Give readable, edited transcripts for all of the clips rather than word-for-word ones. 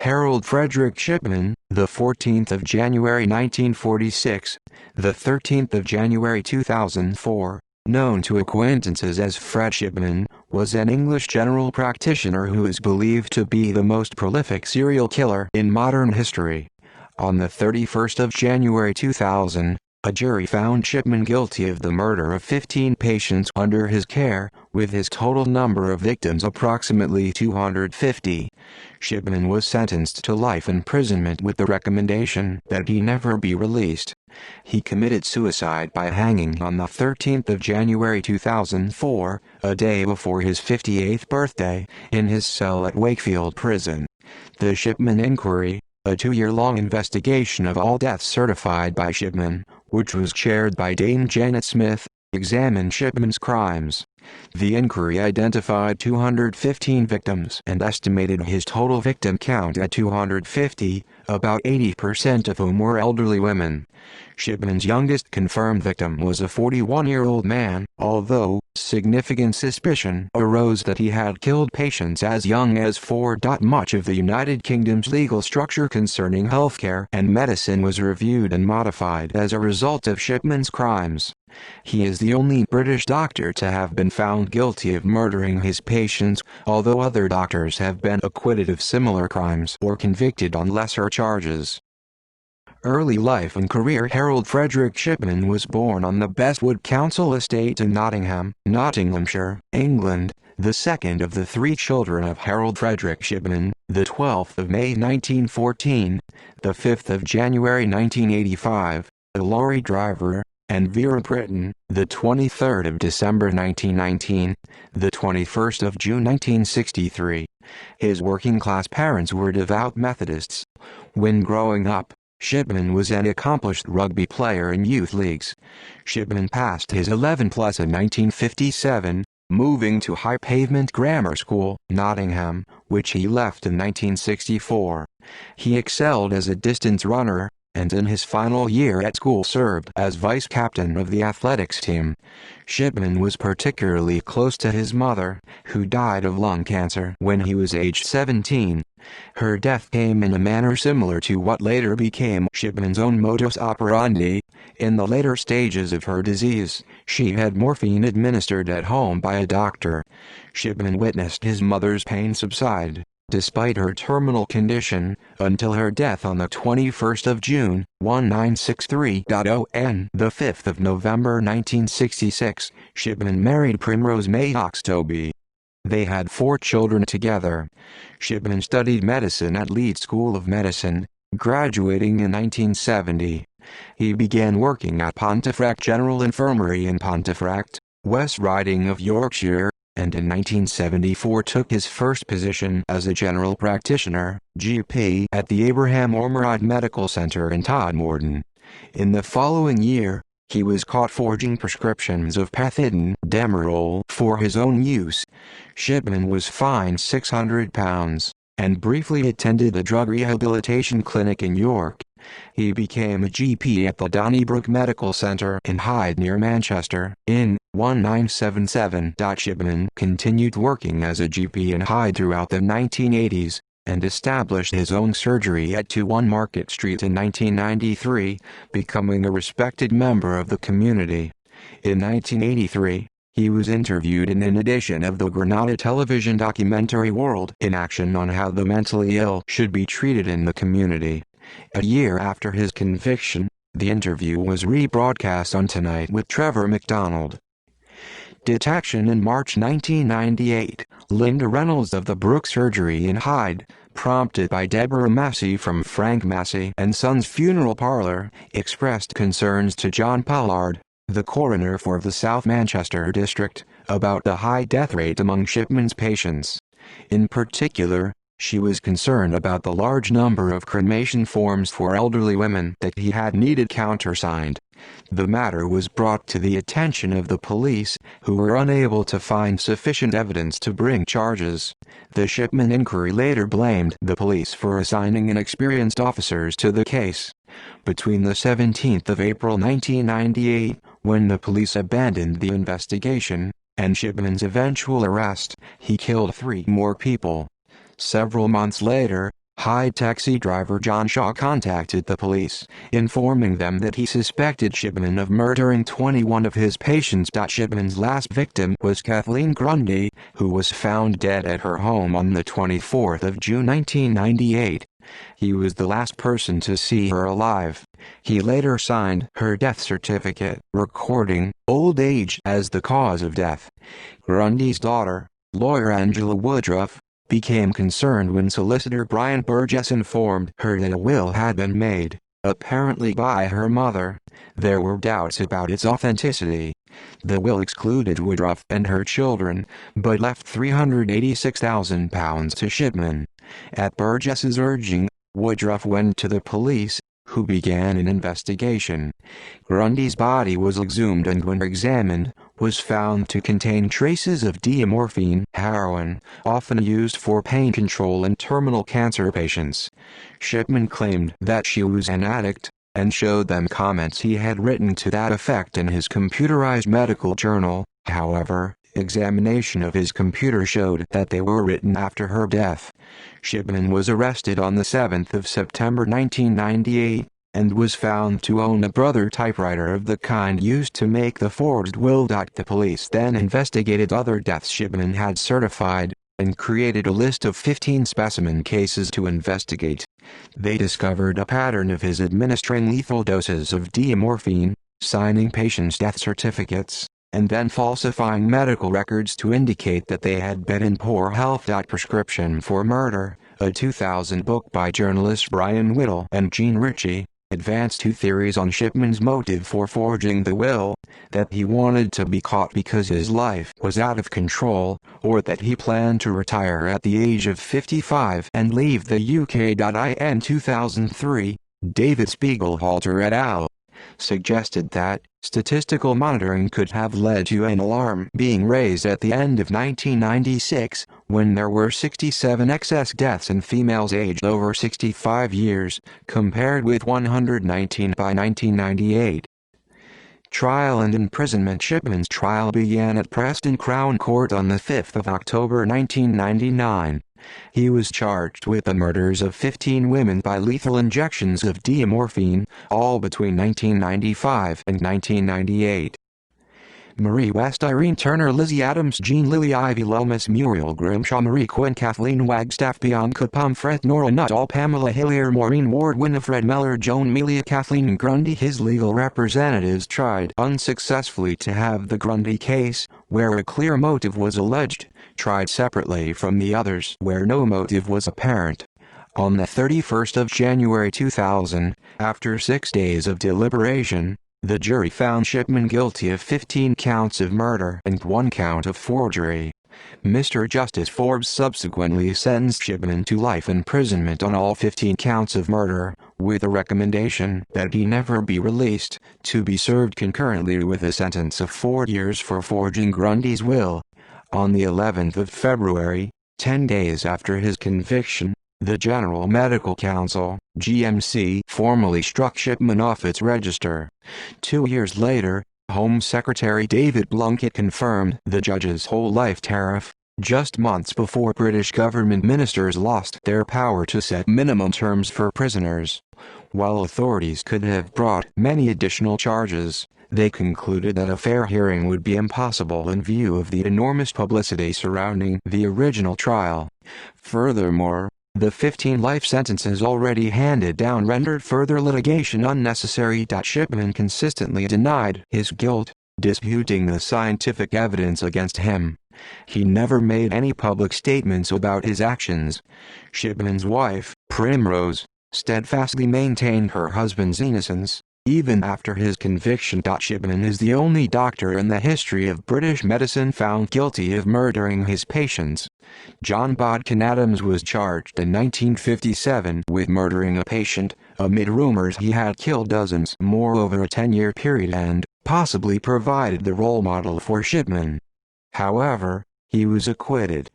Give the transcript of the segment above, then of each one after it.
Harold Frederick Shipman, the 14th of January 1946, the 13th of January 2004, known to acquaintances as Fred Shipman, was an English general practitioner who is believed to be the most prolific serial killer in modern history. On the 31st of January 2000, a jury found Shipman guilty of the murder of 15 patients under his care, with his total number of victims approximately 250. Shipman was sentenced to life imprisonment with the recommendation that he never be released. He committed suicide by hanging on the 13th of January 2004, a day before his 58th birthday, in his cell at Wakefield Prison. The Shipman Inquiry, a 2-year-long investigation of all deaths certified by Shipman, which was chaired by Dame Janet Smith, examined Shipman's crimes. The inquiry identified 215 victims and estimated his total victim count at 250, about 80% of whom were elderly women. Shipman's youngest confirmed victim was a 41-year-old man, although significant suspicion arose that he had killed patients as young as 4. Much of the United Kingdom's legal structure concerning healthcare and medicine was reviewed and modified as a result of Shipman's crimes. He is the only British doctor to have been found guilty of murdering his patients, although other doctors have been acquitted of similar crimes or convicted on lesser charges. Early life and career. Harold Frederick Shipman was born on the Bestwood Council estate in Nottingham, Nottinghamshire, England, the second of the 3 children of Harold Frederick Shipman, the 12th of May 1914, the 5th of January 1985, a lorry driver, and Vera Britton, the 23rd of December 1919, the 21st of June 1963. His working-class parents were devout Methodists. When growing up, Shipman was an accomplished rugby player in youth leagues. Shipman passed his 11+ in 1957, moving to High Pavement Grammar School, Nottingham, which he left in 1964. He excelled as a distance runner, and in his final year at school served as vice-captain of the athletics team. Shipman was particularly close to his mother, who died of lung cancer when he was age 17. Her death came in a manner similar to what later became Shipman's own modus operandi. In the later stages of her disease, she had morphine administered at home by a doctor. Shipman witnessed his mother's pain subside, despite her terminal condition, until her death on the 21st of June, 1963. On the 5th of November 1966, Shipman married Primrose Maddox Toby. They had 4 children together. Shipman studied medicine at Leeds School of Medicine, graduating in 1970. He began working at Pontefract General Infirmary in Pontefract, West Riding of Yorkshire, and in 1974 took his first position as a general practitioner, GP, at the Abraham Ormerod Medical Center in Todmorden. In the following year, he was caught forging prescriptions of pethidine Demerol for his own use. Shipman was fined £600, and briefly attended a drug rehabilitation clinic in York. He became a GP at the Donnybrook Medical Center in Hyde near Manchester in 1977. Shipman continued working as a GP in Hyde throughout the 1980s, and established his own surgery at 21 Market Street in 1993, becoming a respected member of the community. In 1983, he was interviewed in an edition of the Granada television documentary World in Action on how the mentally ill should be treated in the community. A year after his conviction, the interview was rebroadcast on Tonight with Trevor McDonald. Detection. In March 1998, Linda Reynolds of the Brook Surgery in Hyde, prompted by Deborah Massey from Frank Massey and Sons Funeral Parlour, expressed concerns to John Pollard, the coroner for the South Manchester district, about the high death rate among Shipman's patients. In particular, she was concerned about the large number of cremation forms for elderly women that he had needed countersigned. The matter was brought to the attention of the police, who were unable to find sufficient evidence to bring charges. The Shipman inquiry later blamed the police for assigning inexperienced officers to the case. Between the 17th of April 1998, when the police abandoned the investigation, and Shipman's eventual arrest, he killed 3 more people. Several months later, Hyde taxi driver John Shaw contacted the police, informing them that he suspected Shipman of murdering 21 of his patients. Shipman's last victim was Kathleen Grundy, who was found dead at her home on the 24th of June 1998. He was the last person to see her alive. He later signed her death certificate, recording old age as the cause of death. Grundy's daughter, lawyer Angela Woodruff, became concerned when solicitor Brian Burgess informed her that a will had been made, apparently by her mother. There were doubts about its authenticity. The will excluded Woodruff and her children, but left £386,000 to Shipman. At Burgess's urging, Woodruff went to the police, who began an investigation. Grundy's body was exhumed and when examined, was found to contain traces of diamorphine, heroin, often used for pain control in terminal cancer patients. Shipman claimed that she was an addict, and showed them comments he had written to that effect in his computerized medical journal. However, examination of his computer showed that they were written after her death. Shipman was arrested on the 7th of September 1998, and was found to own a Brother typewriter of the kind used to make the forged will. The police then investigated other deaths Shipman had certified, and created a list of 15 specimen cases to investigate. They discovered a pattern of his administering lethal doses of diamorphine, signing patients' death certificates, and then falsifying medical records to indicate that they had been in poor health. Prescription for Murder, a 2000 book by journalists Brian Whittle and Gene Ritchie, advanced two theories on Shipman's motive for forging the will: that he wanted to be caught because his life was out of control, or that he planned to retire at the age of 55 and leave the UK. In 2003, David Spiegelhalter et al. Suggested that statistical monitoring could have led to an alarm being raised at the end of 1996, when there were 67 excess deaths in females aged over 65 years, compared with 119 by 1998. Trial and imprisonment. Shipman's trial began at Preston Crown Court on the 5th of October 1999. He was charged with the murders of 15 women by lethal injections of diamorphine, all between 1995 and 1998. Marie West, Irene Turner, Lizzie Adams, Jean Lily, Ivy Lomas, Muriel Grimshaw, Marie Quinn, Kathleen Wagstaff, Bianca Pomfret, Nora Nuttall, Pamela Hillier, Maureen Ward, Winifred Meller, Joan Melia, Kathleen Grundy. His legal representatives tried unsuccessfully to have the Grundy case, where a clear motive was alleged, tried separately from the others where no motive was apparent. On the 31st of January 2000, after 6 days of deliberation, the jury found Shipman guilty of 15 counts of murder and 1 count of forgery. Mr. Justice Forbes subsequently sentenced Shipman to life imprisonment on all 15 counts of murder, with a recommendation that he never be released, to be served concurrently with a sentence of 4 years for forging Grundy's will. On the 11th of February, 10 days after his conviction, the General Medical Council, GMC, formally struck Shipman off its register. 2 years later, Home Secretary David Blunkett confirmed the judge's whole life tariff, just months before British government ministers lost their power to set minimum terms for prisoners. While authorities could have brought many additional charges, they concluded that a fair hearing would be impossible in view of the enormous publicity surrounding the original trial. Furthermore, the 15 life sentences already handed down rendered further litigation unnecessary. Shipman consistently denied his guilt, disputing the scientific evidence against him. He never made any public statements about his actions. Shipman's wife, Primrose, steadfastly maintained her husband's innocence, even after his conviction. Shipman is the only doctor in the history of British medicine found guilty of murdering his patients. John Bodkin Adams was charged in 1957 with murdering a patient, amid rumors he had killed dozens more over a 10-year period and possibly provided the role model for Shipman. However, he was acquitted.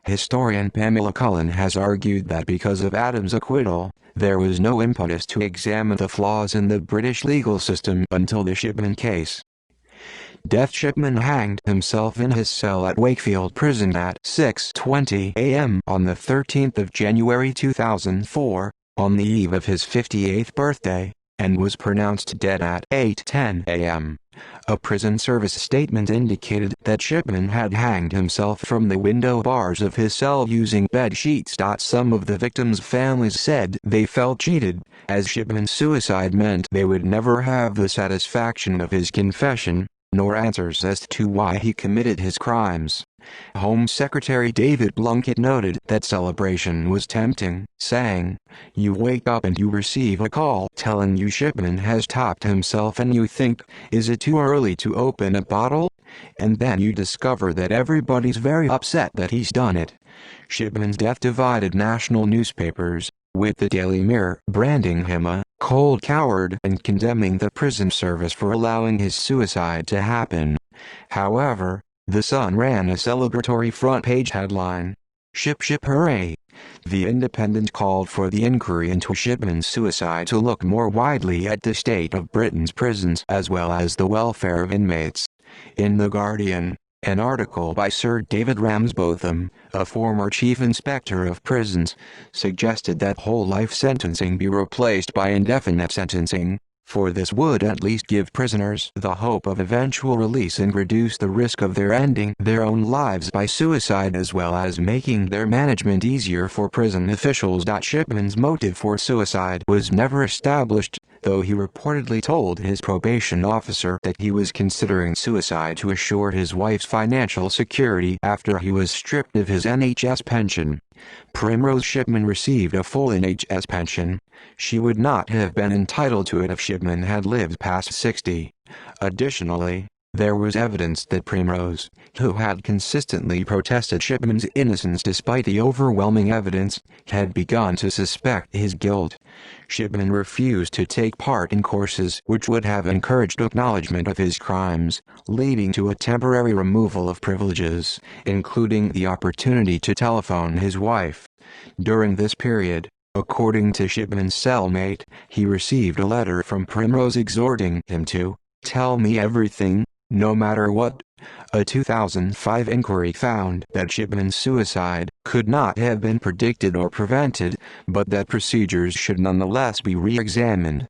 Historian Pamela Cullen has argued that because of Adams' acquittal, there was no impetus to examine the flaws in the British legal system until the Shipman case. Shipman hanged himself in his cell at Wakefield Prison at 6:20 a.m. on the 13th of January 2004, on the eve of his 58th birthday, and was pronounced dead at 8:10 a.m. A prison service statement indicated that Shipman had hanged himself from the window bars of his cell using bed sheets. Some of the victims' families said they felt cheated, as Shipman's suicide meant they would never have the satisfaction of his confession, nor answers as to why he committed his crimes. Home Secretary David Blunkett noted that celebration was tempting, saying, "You wake up and you receive a call telling you Shipman has topped himself and you think, is it too early to open a bottle? And then you discover that everybody's very upset that he's done it." Shipman's death divided national newspapers, with the Daily Mirror branding him a cold coward and condemning the prison service for allowing his suicide to happen. However, The Sun ran a celebratory front-page headline, "Ship Ship Hooray!" The Independent called for the inquiry into Shipman's suicide to look more widely at the state of Britain's prisons as well as the welfare of inmates. In The Guardian, an article by Sir David Ramsbotham, a former chief inspector of prisons, suggested that whole-life sentencing be replaced by indefinite sentencing, for this would at least give prisoners the hope of eventual release and reduce the risk of their ending their own lives by suicide as well as making their management easier for prison officials. Shipman's motive for suicide was never established, though he reportedly told his probation officer that he was considering suicide to assure his wife's financial security after he was stripped of his NHS pension. Primrose Shipman received a full NHS pension. She would not have been entitled to it if Shipman had lived past 60. Additionally, there was evidence that Primrose, who had consistently protested Shipman's innocence despite the overwhelming evidence, had begun to suspect his guilt. Shipman refused to take part in courses which would have encouraged acknowledgement of his crimes, leading to a temporary removal of privileges, including the opportunity to telephone his wife. During this period, according to Shipman's cellmate, he received a letter from Primrose exhorting him to "tell me everything, no matter what." A 2005 inquiry found that Shipman's suicide could not have been predicted or prevented, but that procedures should nonetheless be re-examined.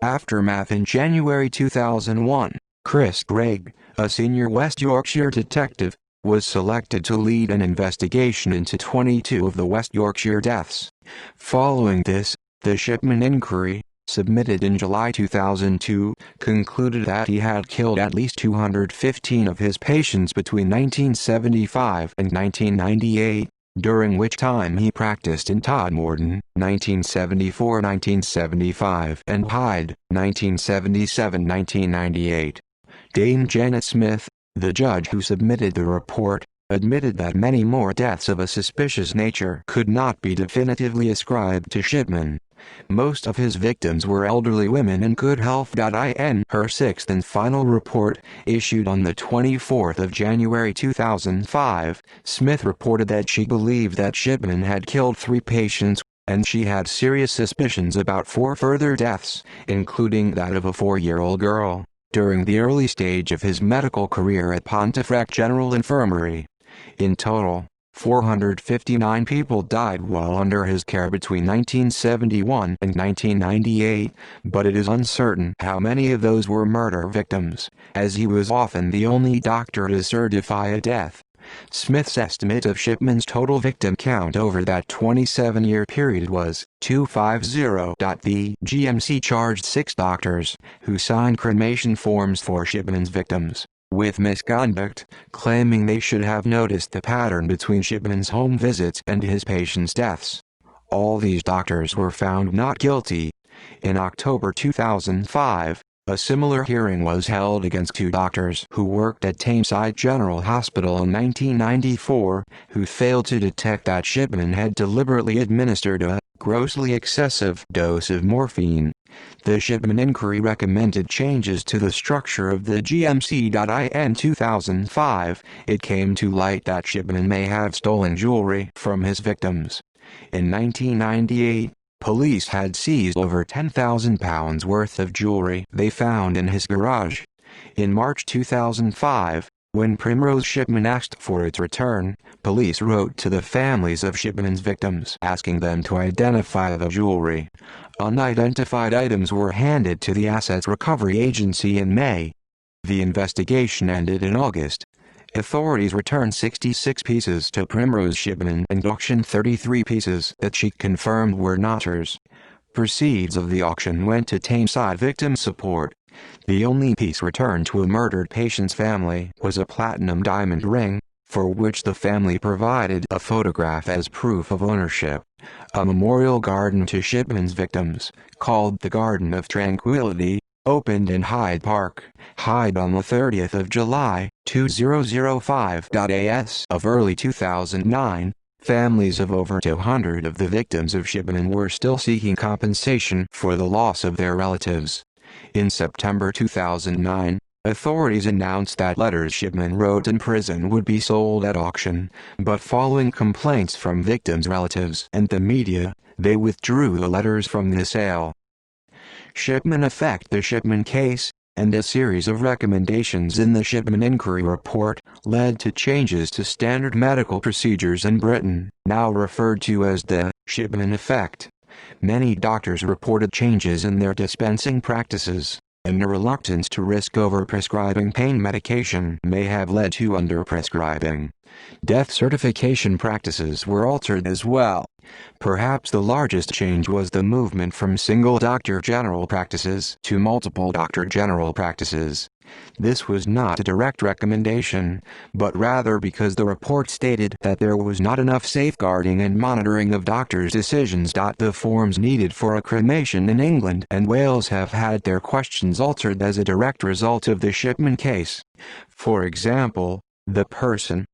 Aftermath. In January 2001, Chris Gregg, a senior West Yorkshire detective, was selected to lead an investigation into 22 of the West Yorkshire deaths. Following this, the Shipman inquiry, submitted in July 2002, concluded that he had killed at least 215 of his patients between 1975 and 1998, during which time he practiced in Todmorden, 1974-1975, and Hyde, 1977-1998. Dame Janet Smith, the judge who submitted the report, admitted that many more deaths of a suspicious nature could not be definitively ascribed to Shipman. Most of his victims were elderly women in good health. In her sixth and final report, issued on the 24th of January 2005, Smith reported that she believed that Shipman had killed 3 patients, and she had serious suspicions about 4 further deaths, including that of a 4-year-old girl, during the early stage of his medical career at Pontefract General Infirmary. In total, 459 people died while under his care between 1971 and 1998, but it is uncertain how many of those were murder victims, as he was often the only doctor to certify a death. Smith's estimate of Shipman's total victim count over that 27-year period was 250. The GMC charged 6 doctors, who signed cremation forms for Shipman's victims, with misconduct, claiming they should have noticed the pattern between Shipman's home visits and his patients' deaths. All these doctors were found not guilty. In October 2005, a similar hearing was held against 2 doctors who worked at Tameside General Hospital in 1994, who failed to detect that Shipman had deliberately administered a grossly excessive dose of morphine. The Shipman inquiry recommended changes to the structure of the GMC. In 2005, it came to light that Shipman may have stolen jewelry from his victims. In 1998, police had seized over £10,000 worth of jewelry they found in his garage. In March 2005, when Primrose Shipman asked for its return, police wrote to the families of Shipman's victims asking them to identify the jewelry. Unidentified items were handed to the Assets Recovery Agency in May. The investigation ended in August. Authorities returned 66 pieces to Primrose Shipman and auctioned 33 pieces that she confirmed were not hers. Proceeds of the auction went to Tameside Victim Support. The only piece returned to a murdered patient's family was a platinum diamond ring, for which the family provided a photograph as proof of ownership. A memorial garden to Shipman's victims, called the Garden of Tranquility, opened in Hyde Park, Hyde on the 30th of July, 2005. As of early 2009, families of over 200 of the victims of Shipman were still seeking compensation for the loss of their relatives. In September 2009, authorities announced that letters Shipman wrote in prison would be sold at auction, but following complaints from victims' relatives and the media, they withdrew the letters from the sale. Shipman Effect. The Shipman case, and a series of recommendations in the Shipman Inquiry Report, led to changes to standard medical procedures in Britain, now referred to as the Shipman Effect. Many doctors reported changes in their dispensing practices, and a reluctance to risk overprescribing pain medication may have led to underprescribing. Death certification practices were altered as well. Perhaps the largest change was the movement from single doctor general practices to multiple doctor general practices. This was not a direct recommendation, but rather because the report stated that there was not enough safeguarding and monitoring of doctors' decisions. The forms needed for a cremation in England and Wales have had their questions altered as a direct result of the Shipman case. For example, the person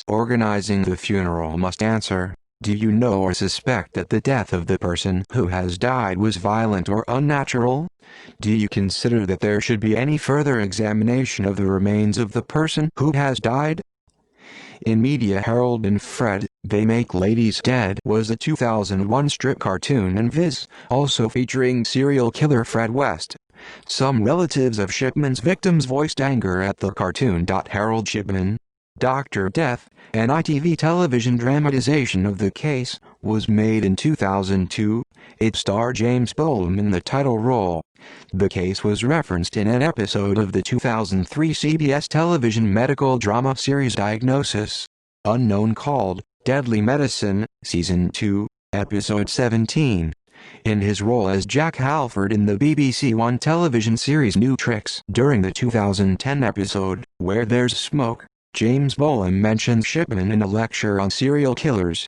organizing the funeral must answer, "Do you know or suspect that the death of the person who has died was violent or unnatural? Do you consider that there should be any further examination of the remains of the person who has died?" In Media Herald and Fred, They Make Ladies Dead was a 2001 strip cartoon in Viz, also featuring serial killer Fred West. Some relatives of Shipman's victims voiced anger at the cartoon. Harold Shipman, Dr. Death, an ITV television dramatization of the case, was made in 2002. It starred James Bolam in the title role. The case was referenced in an episode of the 2003 CBS television medical drama series Diagnosis Unknown called Deadly Medicine, Season 2, Episode 17. In his role as Jack Halford in the BBC One television series New Tricks during the 2010 episode, Where There's Smoke, James Bolam mentions Shipman in a lecture on serial killers.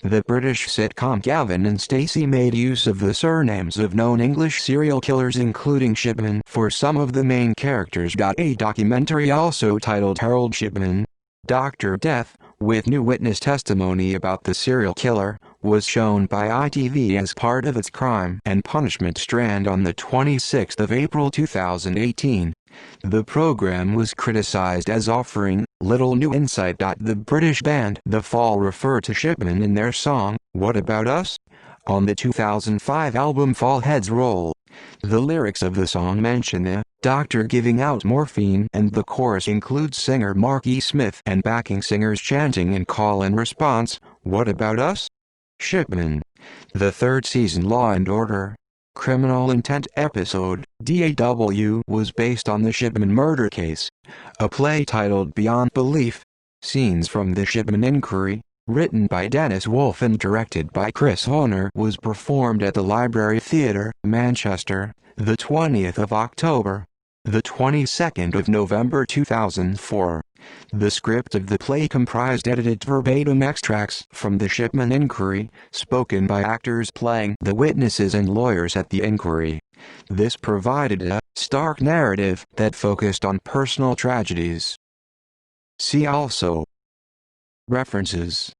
The British sitcom Gavin and Stacey made use of the surnames of known English serial killers including Shipman for some of the main characters. A documentary also titled Harold Shipman, Dr. Death, with new witness testimony about the serial killer, was shown by ITV as part of its Crime and Punishment strand on the 26th of April 2018. The program was criticized as offering little new insight. The British band The Fall referred to Shipman in their song, What About Us? On the 2005 album Fall Heads Roll. The lyrics of the song mention the doctor giving out morphine, and the chorus includes singer Mark E. Smith and backing singers chanting in call and response, What About Us? Shipman. The third season Law and Order, Criminal Intent episode, DAW, was based on the Shipman murder case. A play titled Beyond Belief, Scenes from the Shipman Inquiry, written by Dennis Wolfe and directed by Chris Horner, was performed at the Library Theatre, Manchester, the 20th of October. The 22nd of November 2004. The script of the play comprised edited verbatim extracts from the Shipman Inquiry, spoken by actors playing the witnesses and lawyers at the inquiry. This provided a stark narrative that focused on personal tragedies. See also References.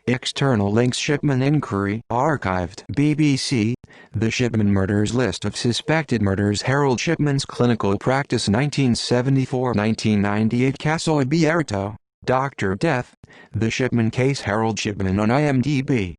External links Shipman Inquiry archived BBC, The Shipman Murders List of Suspected Murders Harold Shipman's Clinical Practice 1974-1998 Caso Abierto, Dr. Death, The Shipman Case Harold Shipman on IMDb.